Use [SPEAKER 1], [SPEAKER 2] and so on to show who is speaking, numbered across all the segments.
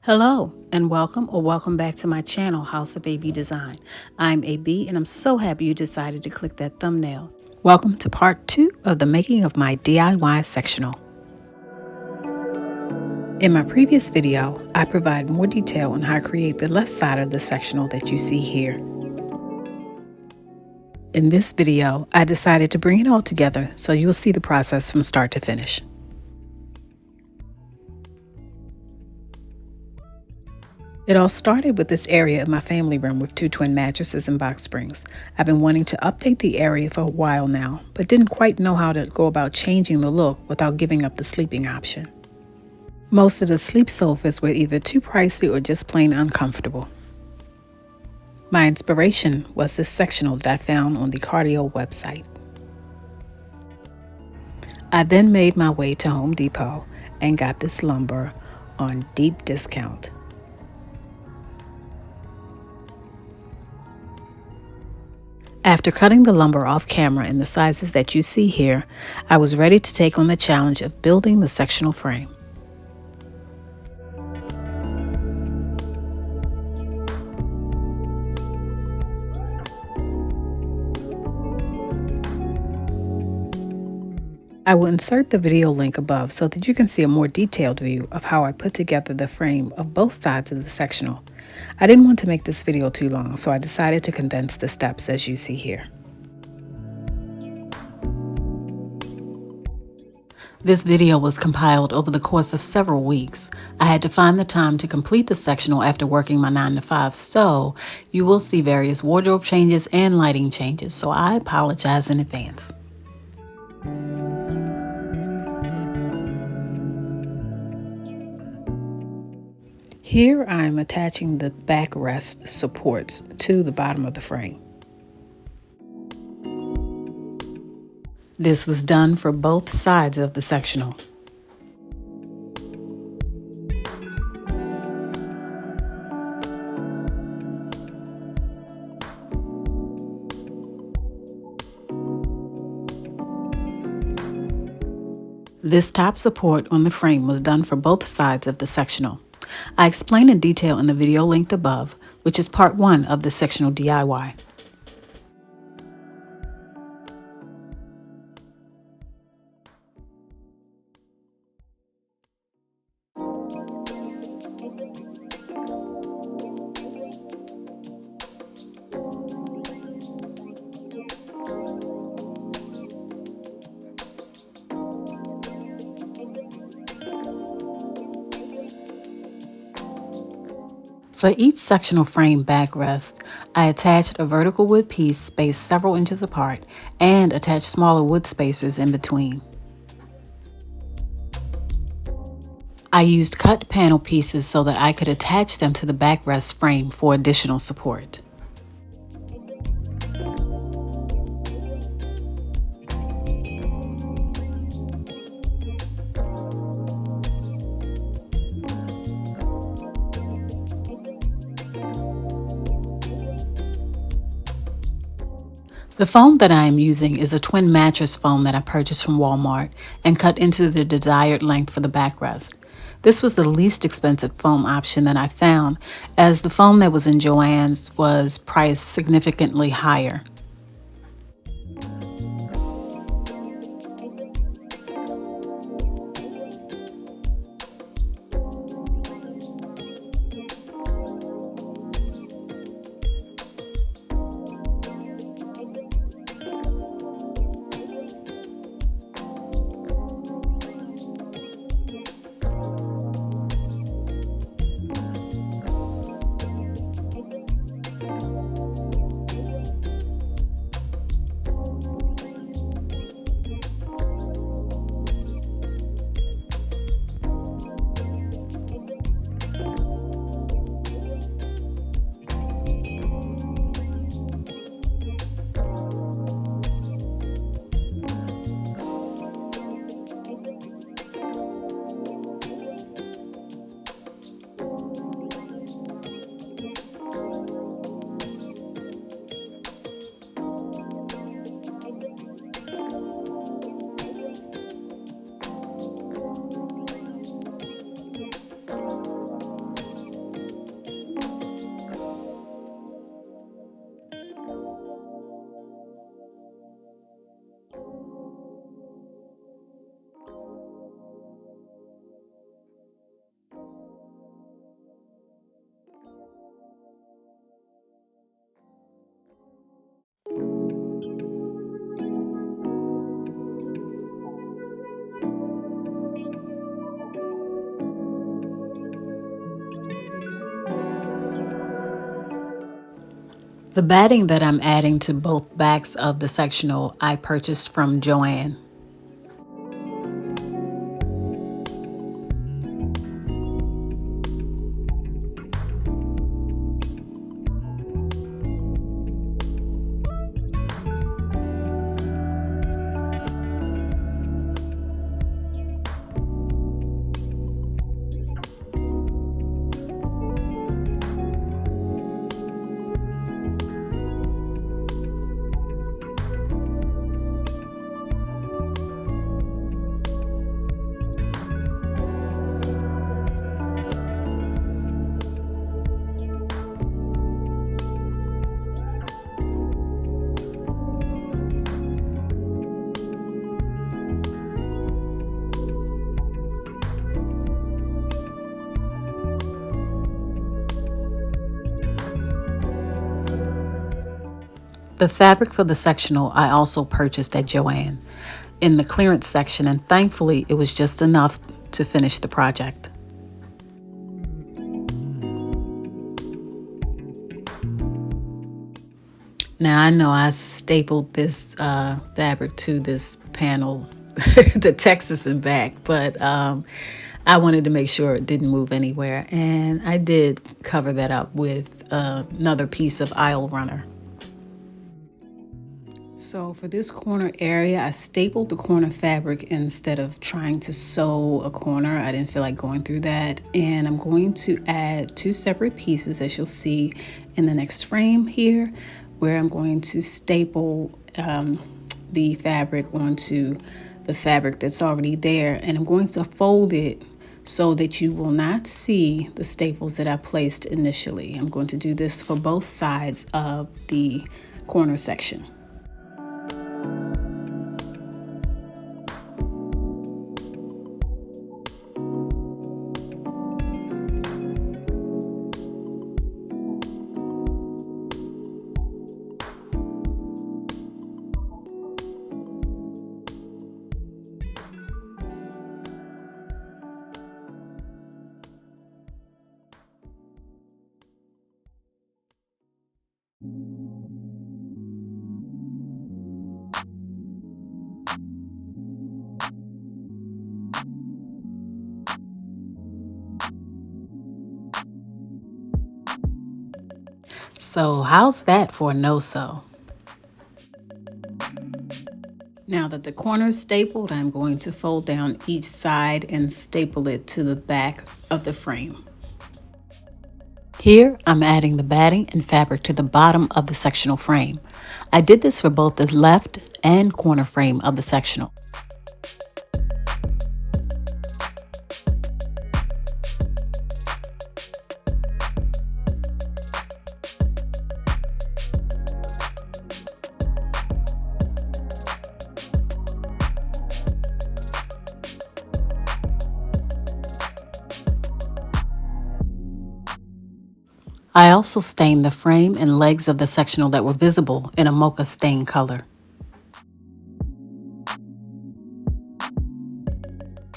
[SPEAKER 1] Hello and welcome back to my channel, House of AB Design. I'm AB and I'm so happy you decided to click that thumbnail. Welcome to part 2 of the making of my DIY sectional. In my previous video, I provide more detail on how to create the left side of the sectional that you see here. In this video, I decided to bring it all together so you'll see the process from start to finish. It all started with this area of my family room with 2 twin mattresses and box springs. I've been wanting to update the area for a while now, but didn't quite know how to go about changing the look without giving up the sleeping option. Most of the sleep sofas were either too pricey or just plain uncomfortable. My inspiration was this sectional that I found on the Kardiel website. I then made my way to Home Depot and got this lumber on deep discount. After cutting the lumber off camera in the sizes that you see here, I was ready to take on the challenge of building the sectional frame. I will insert the video link above so that you can see a more detailed view of how I put together the frame of both sides of the sectional. I didn't want to make this video too long, so I decided to condense the steps as you see here. This video was compiled over the course of several weeks. I had to find the time to complete the sectional after working my 9 to 5, so you will see various wardrobe changes and lighting changes, so I apologize in advance. Here I'm attaching the backrest supports to the bottom of the frame. This was done for both sides of the sectional. This top support on the frame was done for both sides of the sectional. I explain in detail in the video linked above, which is part 1 of the sectional DIY. For each sectional frame backrest, I attached a vertical wood piece spaced several inches apart and attached smaller wood spacers in between. I used cut panel pieces so that I could attach them to the backrest frame for additional support. The foam that I am using is a twin mattress foam that I purchased from Walmart and cut into the desired length for the backrest. This was the least expensive foam option that I found, as the foam that was in Joann's was priced significantly higher. The batting that I'm adding to both backs of the sectional I purchased from Joann. The fabric for the sectional I also purchased at Joann in the clearance section, and thankfully it was just enough to finish the project. Now I know I stapled this fabric to this panel to Texas and back, but I wanted to make sure it didn't move anywhere, and I did cover that up with another piece of aisle runner. So for this corner area, I stapled the corner fabric instead of trying to sew a corner. I didn't feel like going through that. And I'm going to add two separate pieces, as you'll see in the next frame here, where I'm going to staple the fabric onto the fabric that's already there. And I'm going to fold it so that you will not see the staples that I placed initially. I'm going to do this for both sides of the corner section. So how's that for a no-sew? Now that the corner is stapled, I'm going to fold down each side and staple it to the back of the frame. Here, I'm adding the batting and fabric to the bottom of the sectional frame. I did this for both the left and corner frame of the sectional. I also stained the frame and legs of the sectional that were visible in a mocha stain color.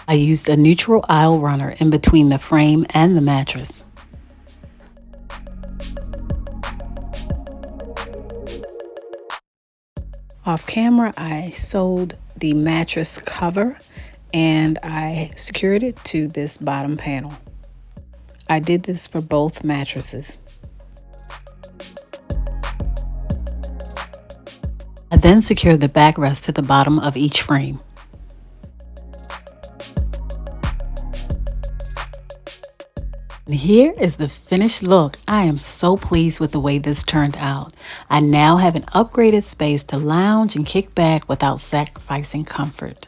[SPEAKER 1] I used a neutral aisle runner in between the frame and the mattress. Off camera, I sewed the mattress cover and I secured it to this bottom panel. I did this for both mattresses. I then secured the backrest to the bottom of each frame. And here is the finished look. I am so pleased with the way this turned out. I now have an upgraded space to lounge and kick back without sacrificing comfort.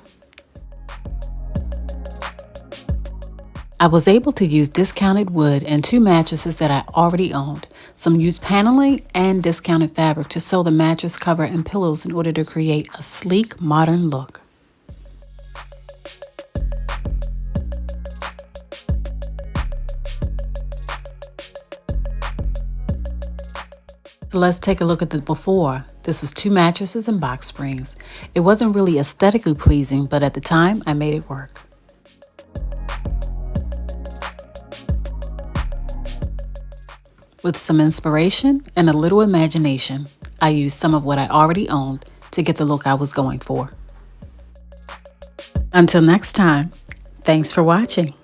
[SPEAKER 1] I was able to use discounted wood and two mattresses that I already owned, some used paneling and discounted fabric to sew the mattress cover and pillows in order to create a sleek, modern look. So let's take a look at the before. This was two mattresses and box springs. It wasn't really aesthetically pleasing, but at the time I made it work. With some inspiration and a little imagination, I used some of what I already owned to get the look I was going for. Until next time, thanks for watching.